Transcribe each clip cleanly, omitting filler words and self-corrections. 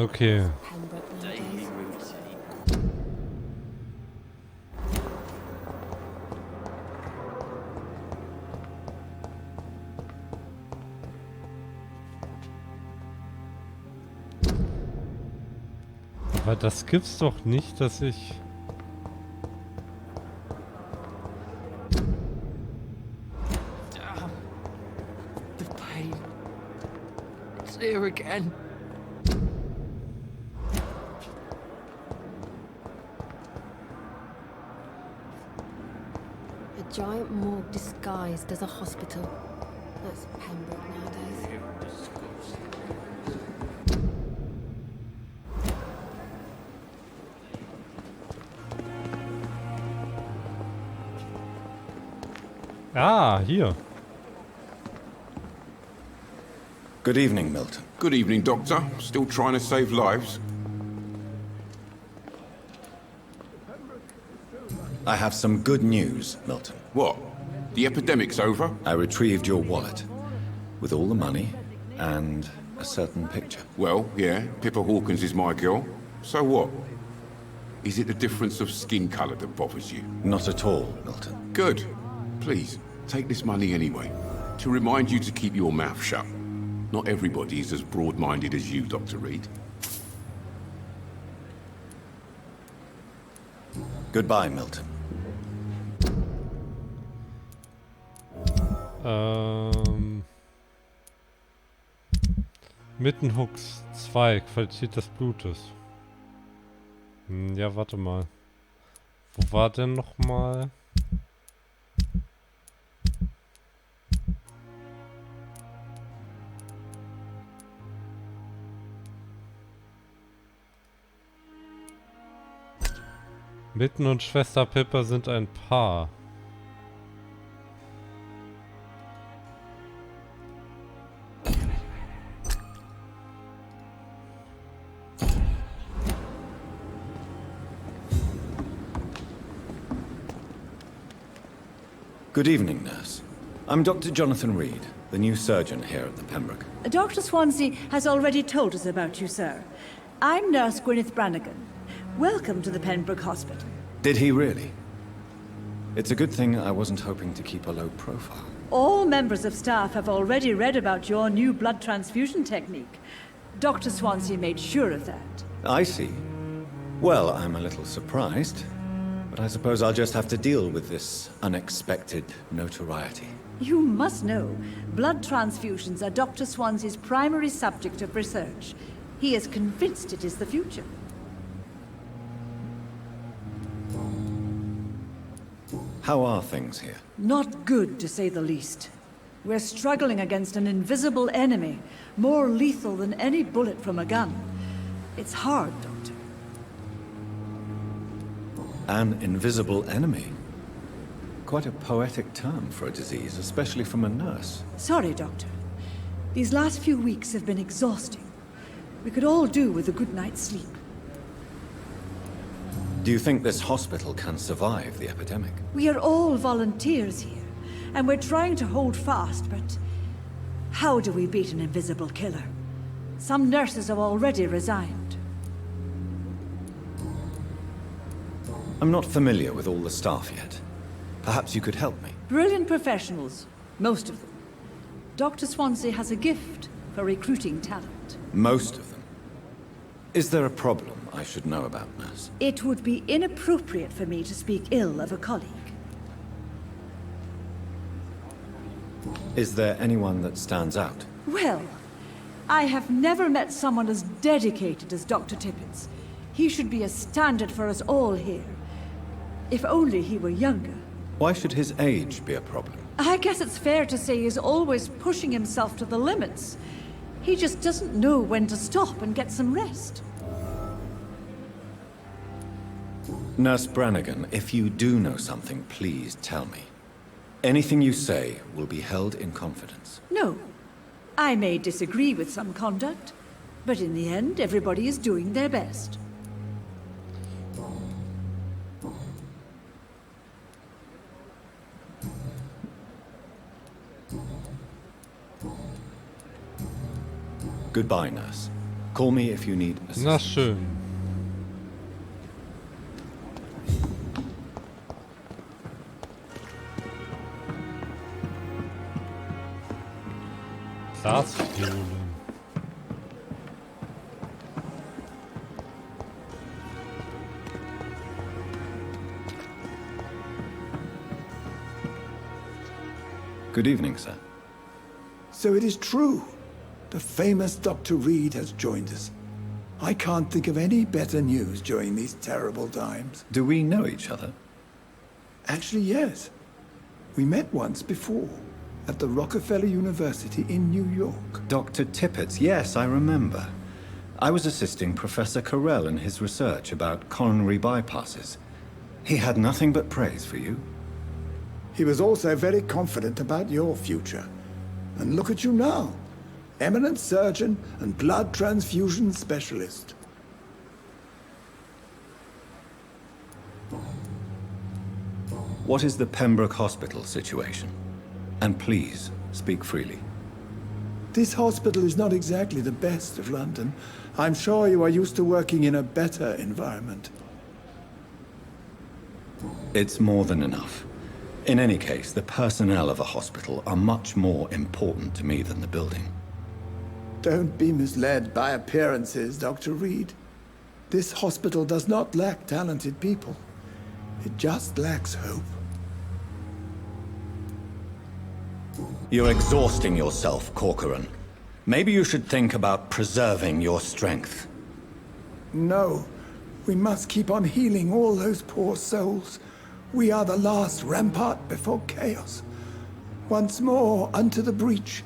Okay. Aber das gibt's doch nicht, dass ich... The pain. It's here again. A giant morgue disguised as a hospital. That's Pembroke nowadays. Ah, hier. Good evening, Milton. Good evening, Doctor. Still trying to save lives? I have some good news, Milton. What? The epidemic's over? I retrieved your wallet with all the money and a certain picture. Well, yeah, Pippa Hawkins is my girl. So what? Is it the difference of skin colour that bothers you? Not at all, Milton. Good. Please, take this money anyway. To remind you to keep your mouth shut. Not everybody is as broad-minded as you, Dr. Reid. Goodbye, Milton. Mittenhooks 2, Qualität des Blutes. Ja, warte mal. Wo war denn nochmal? Mitten und Schwester Pippa sind ein Paar. Good evening, nurse. I'm Dr. Jonathan Reid, the new surgeon here at the Pembroke. Dr. Swansea has already told us about you, sir. I'm Nurse Gwyneth Brannigan. Welcome to the Pembroke Hospital. Did he really? It's a good thing I wasn't hoping to keep a low profile. All members of staff have already read about your new blood transfusion technique. Dr. Swansea made sure of that. I see. Well, I'm a little surprised, but I suppose I'll just have to deal with this unexpected notoriety. You must know, blood transfusions are Dr. Swansea's primary subject of research. He is convinced it is the future. How are things here? Not good, to say the least. We're struggling against an invisible enemy, more lethal than any bullet from a gun. It's hard, Doctor. An invisible enemy? Quite a poetic term for a disease, especially from a nurse. Sorry, Doctor. These last few weeks have been exhausting. We could all do with a good night's sleep. Do you think this hospital can survive the epidemic? We are all volunteers here, and we're trying to hold fast, but how do we beat an invisible killer? Some nurses have already resigned. I'm not familiar with all the staff yet. Perhaps you could help me. Brilliant professionals, most of them. Dr. Swansea has a gift for recruiting talent. Most of them. Is there a problem I should know about, nurse? It would be inappropriate for me to speak ill of a colleague. Is there anyone that stands out? Well, I have never met someone as dedicated as Dr. Tippett. He should be a standard for us all here. If only he were younger. Why should his age be a problem? I guess it's fair to say he's always pushing himself to the limits. He just doesn't know when to stop and get some rest. Nurse Brannigan, if you do know something, please tell me. Anything you say will be held in confidence. No. I may disagree with some conduct, but in the end, everybody is doing their best. Goodbye, nurse. Call me if you need Na assistance. schön. Glasviole. Good evening, sir. So it is true. The famous Dr. Reid has joined us. I can't think of any better news during these terrible times. Do we know each other? Actually, yes. We met once before, at the Rockefeller University in New York. Dr. Tippett, yes, I remember. I was assisting Professor Carell in his research about coronary bypasses. He had nothing but praise for you. He was also very confident about your future. And look at you now. Eminent surgeon and blood transfusion specialist. What is the Pembroke Hospital situation? And please, speak freely. This hospital is not exactly the best of London. I'm sure you are used to working in a better environment. It's more than enough. In any case, the personnel of a hospital are much more important to me than the building. Don't be misled by appearances, Dr. Reid. This hospital does not lack talented people. It just lacks hope. You're exhausting yourself, Corcoran. Maybe you should think about preserving your strength. No, we must keep on healing all those poor souls. We are the last rampart before chaos. Once more unto the breach.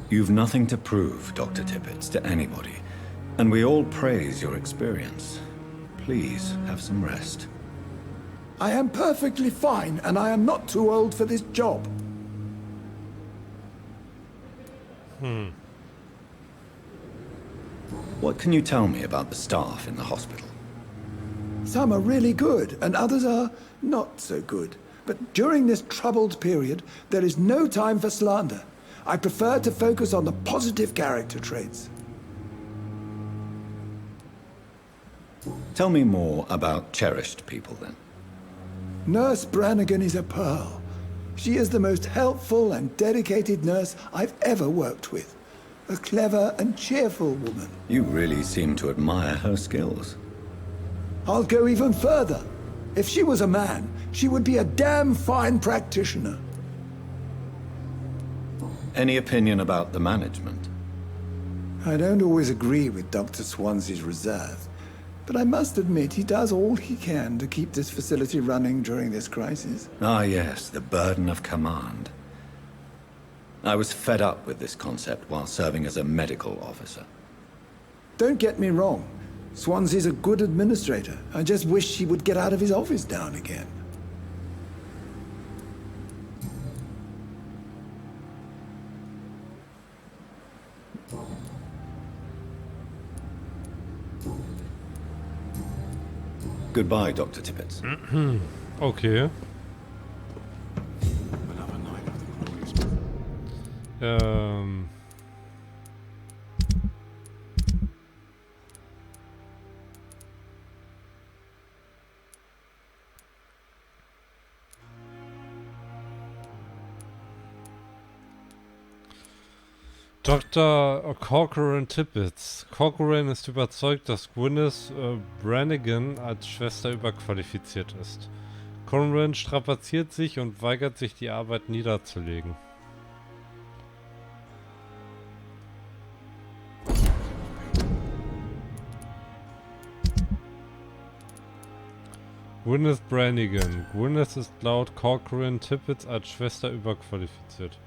You've nothing to prove, Dr. Tippett, to anybody. And we all praise your experience. Please, have some rest. I am perfectly fine, and I am not too old for this job. What can you tell me about the staff in the hospital? Some are really good, and others are not so good. But during this troubled period, there is no time for slander. I prefer to focus on the positive character traits. Tell me more about cherished people, then. Nurse Brannigan is a pearl. She is the most helpful and dedicated nurse I've ever worked with. A clever and cheerful woman. You really seem to admire her skills. I'll go even further. If she was a man, she would be a damn fine practitioner. Any opinion about the management? I don't always agree with Dr. Swansea's reserve, but I must admit he does all he can to keep this facility running during this crisis. Ah, yes, the burden of command. I was fed up with this concept while serving as a medical officer. Don't get me wrong. Swansea's a good administrator. I just wish he would get out of his office now and again. Goodbye, Dr. Tippett. Okay. Another night of the glorious. Dr. Corcoran Tippett. Corcoran ist überzeugt, dass Gwyneth Brannigan als Schwester überqualifiziert ist. Corcoran strapaziert sich und weigert sich, die Arbeit niederzulegen. Gwyneth Brannigan. Gwyneth ist laut Corcoran Tippett als Schwester überqualifiziert.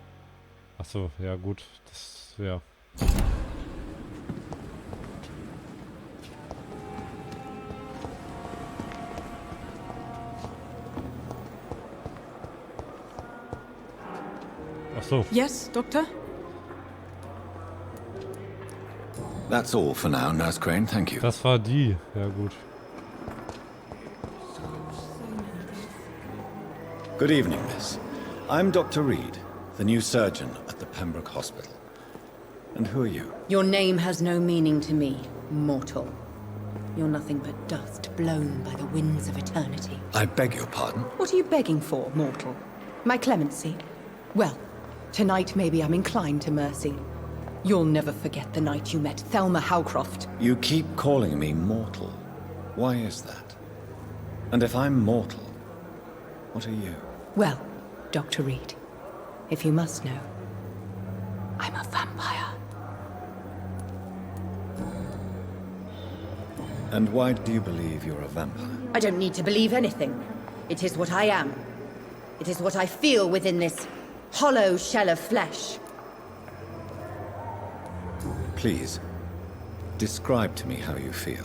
Achso, ja gut, das, ja. Achso, Yes, Doctor? That's all for now, Nurse Crane, thank you. das war die. Ja gut. Good evening, miss. I'm Dr. Reid, the new surgeon at the Pembroke Hospital. And who are you? Your name has no meaning to me, mortal. You're nothing but dust blown by the winds of eternity. I beg your pardon? What are you begging for, mortal? My clemency? Well, tonight maybe I'm inclined to mercy. You'll never forget the night you met Thelma Howcroft. You keep calling me mortal. Why is that? And if I'm mortal, what are you? Well, Dr. Reid, if you must know, I'm a vampire. And why do you believe you're a vampire? I don't need to believe anything. It is what I am. It is what I feel within this hollow shell of flesh. Please, describe to me how you feel.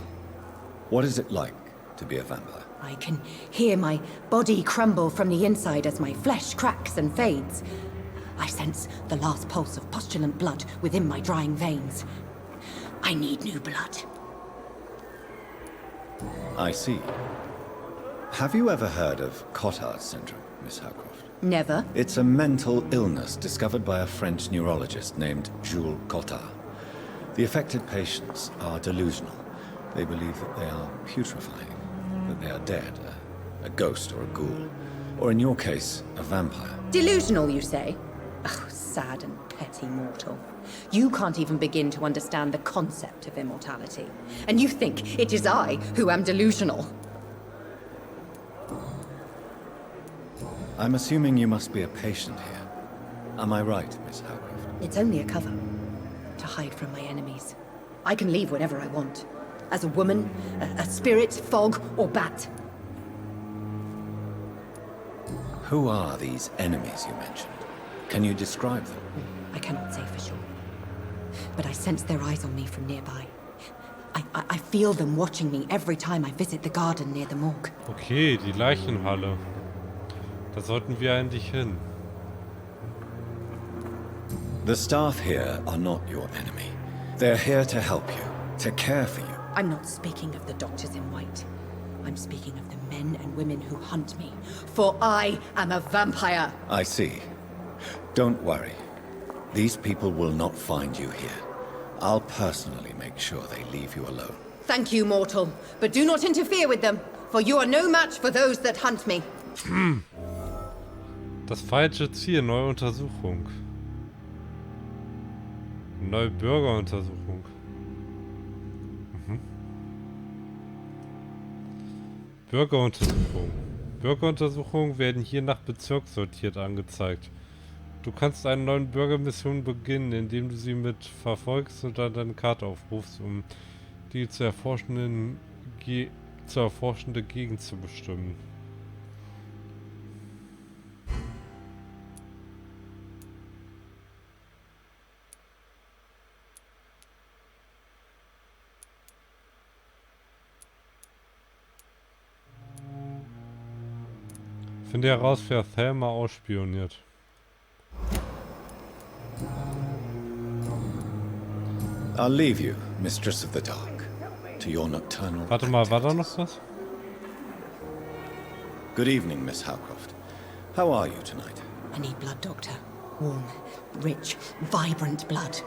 What is it like to be a vampire? I can hear my body crumble from the inside as my flesh cracks and fades. I sense the last pulse of postulant blood within my drying veins. I need new blood. I see. Have you ever heard of Cotard syndrome, Miss Howcroft? Never. It's a mental illness discovered by a French neurologist named Jules Cotard. The affected patients are delusional. They believe that they are putrefying, that they are dead, a ghost or a ghoul, or in your case, a vampire. Delusional, you say? Oh, sad and petty mortal. You can't even begin to understand the concept of immortality. And you think it is I who am delusional. I'm assuming you must be a patient here. Am I right, Miss Howcroft? It's only a cover. To hide from my enemies. I can leave whenever I want. As a woman, a spirit, fog, or bat. Who are these enemies you mentioned? Can you describe them? I cannot say for sure. But I sense their eyes on me from nearby. I feel them watching me every time I visit the garden near the morgue. Okay, die Leichenhalle. Da sollten wir eigentlich hin. The staff here are not your enemy. They're here to help you, to care for you. I'm not speaking of the doctors in white. I'm speaking of the men and women who hunt me. For I am a vampire. I see. Don't worry. These people will not find you here. I'll personally make sure they leave you alone. Thank you, mortal. But do not interfere with them, for you are no match for those that hunt me. Das falsche Ziel, neue Untersuchung. Neue Bürgeruntersuchung. Bürgeruntersuchung. Bürgeruntersuchungen werden hier nach Bezirk sortiert angezeigt. Du kannst eine neue Bürgermission beginnen, indem du sie mit verfolgst und dann deine Karte aufrufst, um die zu erforschende Gegend zu bestimmen. Finde heraus, wer Thelma ausspioniert. I'll leave you, Mistress of the Dark, to your nocturnal Warte mal, war da activities. noch was? Good evening, Miss Howcroft. How are you tonight? I need blood, Doctor. Warm, rich, vibrant blood.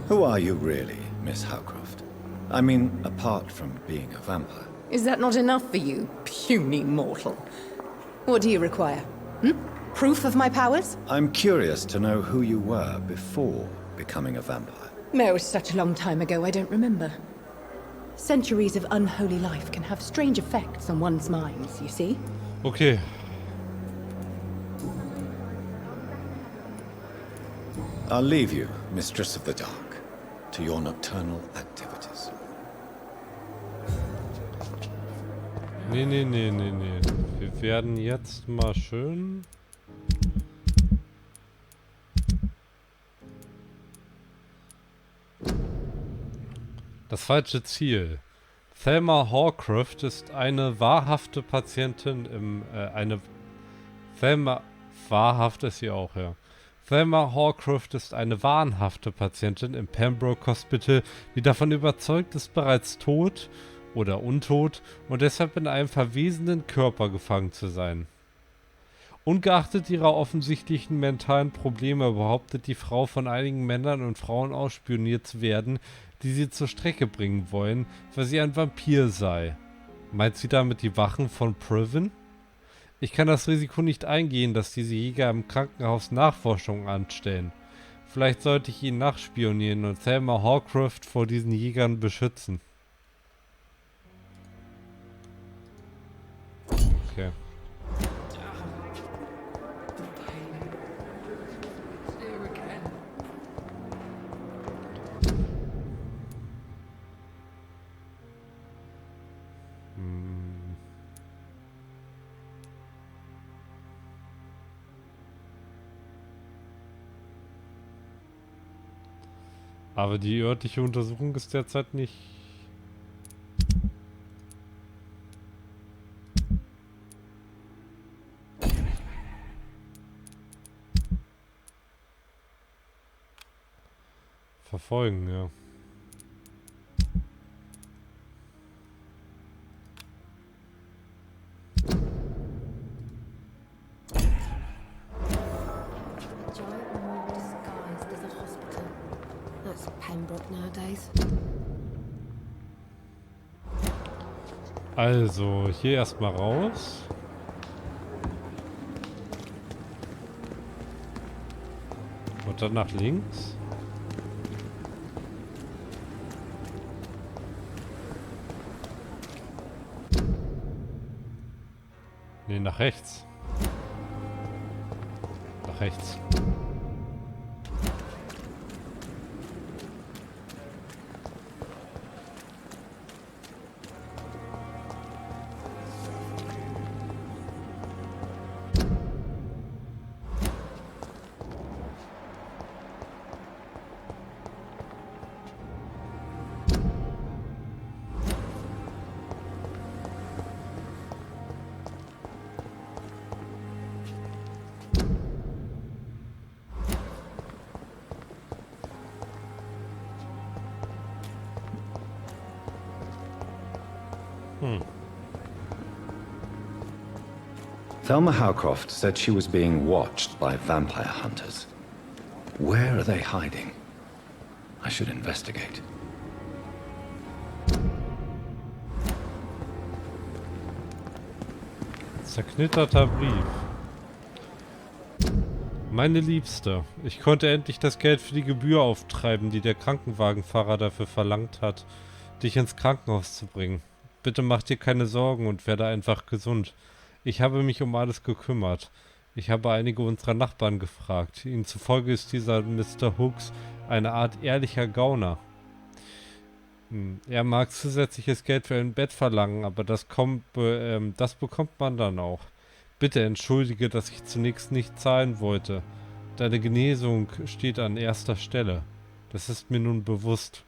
Who are you really, Miss Howcroft? I mean, apart from being a vampire. Is that not enough for you, puny mortal? What do you require? Proof of my powers? I'm curious to know who you were before becoming a vampire. No, it was such a long time ago, I don't remember. Centuries of unholy life can have strange effects on one's minds, you see? Okay. I'll leave you, Mistress of the Dark, to your nocturnal activities. Nee. Wir werden jetzt mal schön... Das falsche Ziel. Thelma Hawcroft ist eine wahrhafte Patientin im... Wahrhaft ist sie auch, ja. Thelma Hawcroft ist eine wahnhafte Patientin im Pembroke Hospital, die davon überzeugt ist, bereits tot oder untot und deshalb in einem verwesenden Körper gefangen zu sein. Ungeachtet ihrer offensichtlichen mentalen Probleme behauptet die Frau von einigen Männern und Frauen ausspioniert zu werden, die sie zur Strecke bringen wollen, weil sie ein Vampir sei. Meint sie damit die Wachen von Priven? Ich kann das Risiko nicht eingehen, dass diese Jäger im Krankenhaus Nachforschungen anstellen. Vielleicht sollte ich ihnen nachspionieren und Thelma Hawcroft vor diesen Jägern beschützen. Okay. Aber die örtliche Untersuchung ist derzeit nicht... Verfolgen, ja. Also, hier erstmal raus. Und dann nach links. Ne, nach rechts. Nach rechts. Thelma Howcroft said she was being watched by vampire hunters. Where are they hiding? I should investigate. Zerknitterter Brief. Meine Liebste, ich konnte endlich das Geld für die Gebühr auftreiben, die der Krankenwagenfahrer dafür verlangt hat, dich ins Krankenhaus zu bringen. Bitte mach dir keine Sorgen und werde einfach gesund. Ich habe mich um alles gekümmert. Ich habe einige unserer Nachbarn gefragt. Ihnen zufolge ist dieser Mr. Hooks eine Art ehrlicher Gauner. Er mag zusätzliches Geld für ein Bett verlangen, aber das bekommt man dann auch. Bitte entschuldige, dass ich zunächst nicht zahlen wollte. Deine Genesung steht an erster Stelle. Das ist mir nun bewusst.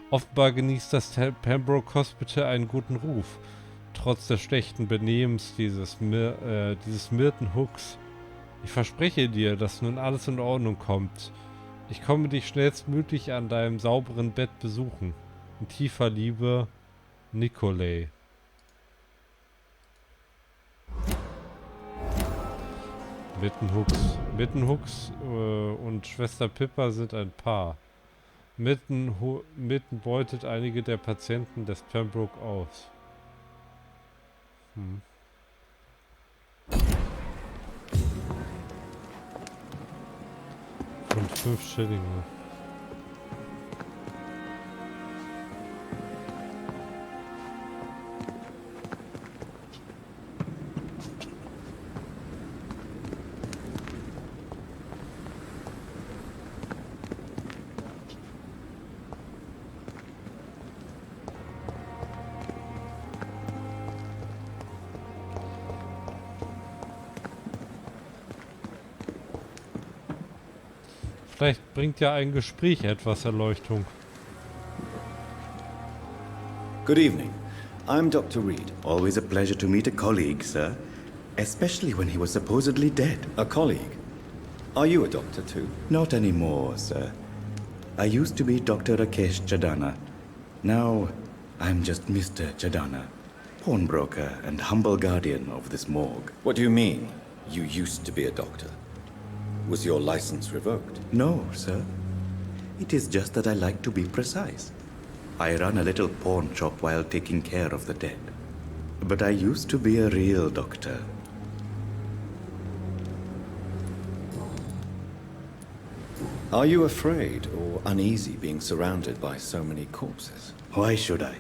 Offenbar genießt das Pembroke Hospital einen guten Ruf. Trotz des schlechten Benehmens dieses Milton Hooks. Ich verspreche dir, dass nun alles in Ordnung kommt. Ich komme dich schnellstmöglich an deinem sauberen Bett besuchen. In tiefer Liebe, Nicolay. Milton Hooks und Schwester Pippa sind ein Paar. Milton beutet einige der Patienten des Pembroke aus. Und 5 Schillinge. Vielleicht bringt ja ein Gespräch etwas Erleuchtung. Good evening. I'm Dr. Reid. Always a pleasure to meet a colleague, sir. Especially when he was supposedly dead. A colleague? Are you a doctor too? Not anymore, sir. I used to be Dr. Rakesh Chadana. Now, I'm just Mr. Chadana, pawnbroker and humble guardian of this morgue. What do you mean? You used to be a doctor. Was your license revoked? No, sir. It is just that I like to be precise. I run a little pawn shop while taking care of the dead. But I used to be a real doctor. Are you afraid or uneasy being surrounded by so many corpses? Why should I?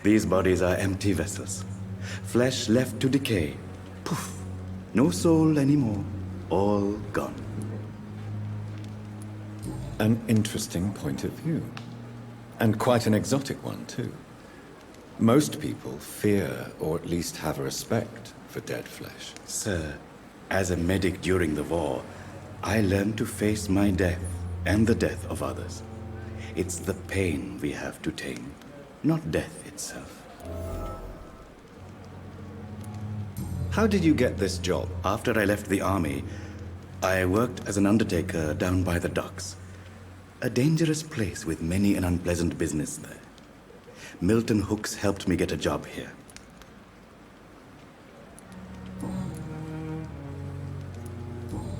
These bodies are empty vessels. Flesh left to decay. Poof. No soul anymore. All gone. An interesting point of view. And quite an exotic one, too. Most people fear, or at least have a respect, for dead flesh. Sir, as a medic during the war, I learned to face my death and the death of others. It's the pain we have to tame, not death itself. How did you get this job? After I left the army, I worked as an undertaker down by the docks. A dangerous place with many an unpleasant business there. Milton Hooks helped me get a job here.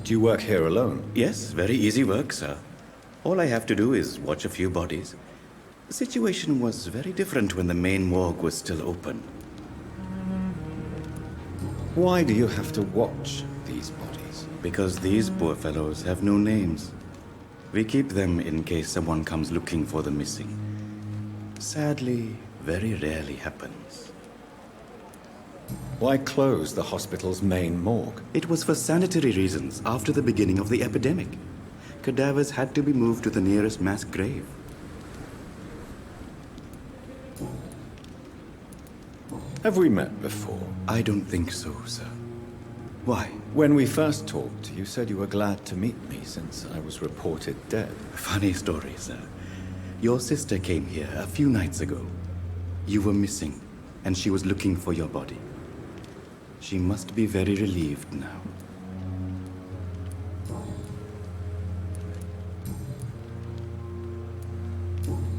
Do you work here alone? Yes, very easy work, sir. All I have to do is watch a few bodies. The situation was very different when the main morgue was still open. Why do you have to watch these bodies? Because these poor fellows have no names. We keep them in case someone comes looking for the missing. Sadly, very rarely happens. Why close the hospital's main morgue? It was for sanitary reasons after the beginning of the epidemic. Cadavers had to be moved to the nearest mass grave. Have we met before? I don't think so, sir. Why? When we first talked, you said you were glad to meet me since I was reported dead. Funny story, sir. Your sister came here a few nights ago. You were missing, and she was looking for your body. She must be very relieved now.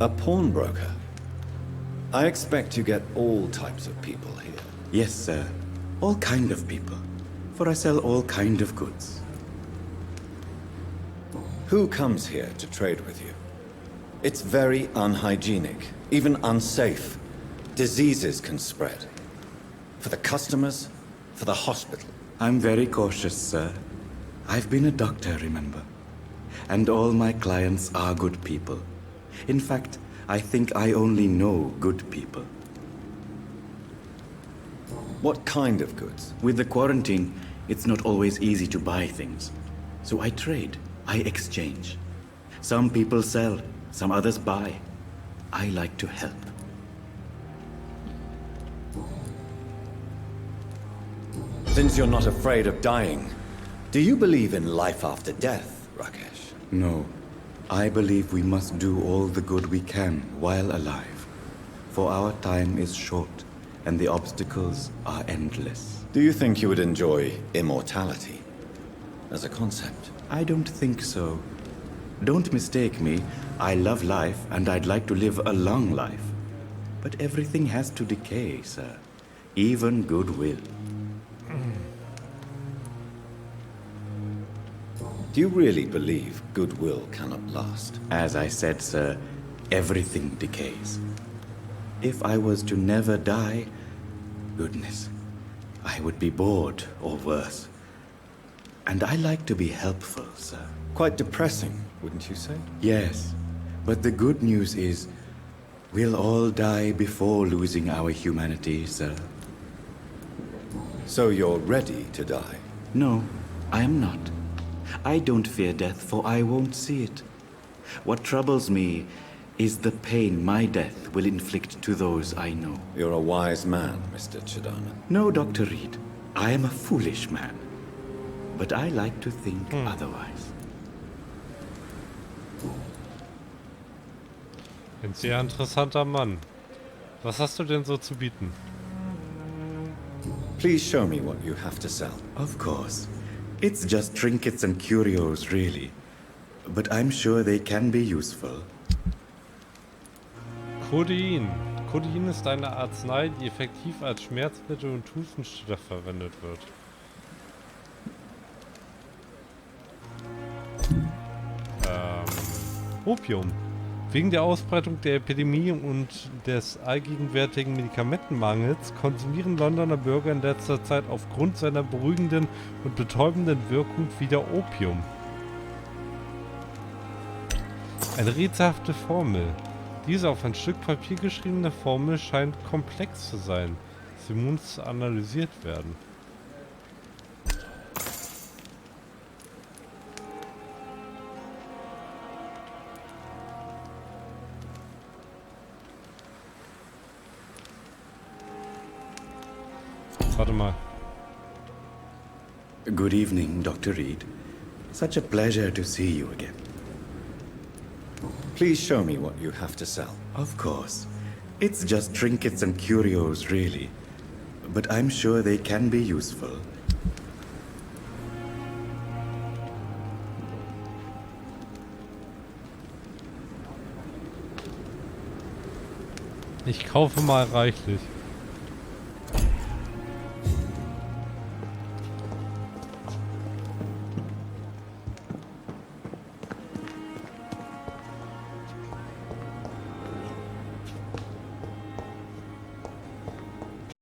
A pawnbroker? I expect you get all types of people here. Yes, sir. All kind of people. For I sell all kind of goods. Who comes here to trade with you? It's very unhygienic, even unsafe. Diseases can spread. For the customers, for the hospital. I'm very cautious, sir. I've been a doctor, remember? And all my clients are good people. In fact, I think I only know good people. What kind of goods? With the quarantine, it's not always easy to buy things. So I trade, I exchange. Some people sell, some others buy. I like to help. Since you're not afraid of dying, do you believe in life after death, Rakesh? No. I believe we must do all the good we can while alive. For our time is short, and the obstacles are endless. Do you think you would enjoy immortality as a concept? I don't think so. Don't mistake me. I love life, and I'd like to live a long life. But everything has to decay, sir. Even goodwill. Do you really believe goodwill cannot last? As I said, sir, everything decays. If I was to never die, goodness, I would be bored or worse. And I like to be helpful, sir. Quite depressing, wouldn't you say? Yes, but the good news is we'll all die before losing our humanity, sir. So you're ready to die? No, I am not. I don't fear death, for I won't see it. What troubles me is the pain my death will inflict to those I know. You're a wise man, Mr. Chadana. No, Dr. Reid. I am a foolish man. But I like to think otherwise. Ein sehr interessanter Mann. Was hast du denn so zu bieten? Please show me what you have to sell. Of course. It's just trinkets and curios, really. But I'm sure they can be useful. Codein. Codein ist eine Arznei, die effektiv als Schmerzmittel und Hustenstiller verwendet wird. Opium. Wegen der Ausbreitung der Epidemie und des allgegenwärtigen Medikamentenmangels konsumieren Londoner Bürger in letzter Zeit aufgrund seiner beruhigenden und betäubenden Wirkung wieder Opium. Eine rätselhafte Formel. Diese auf ein Stück Papier geschriebene Formel scheint komplex zu sein. Sie muss analysiert werden. Warte mal. Good evening, Dr. Reid. Such a pleasure to see you again. Please show me what you have to sell. Of course. It's just trinkets and curios, really. But I'm sure they can be useful. Ich kaufe mal reichlich.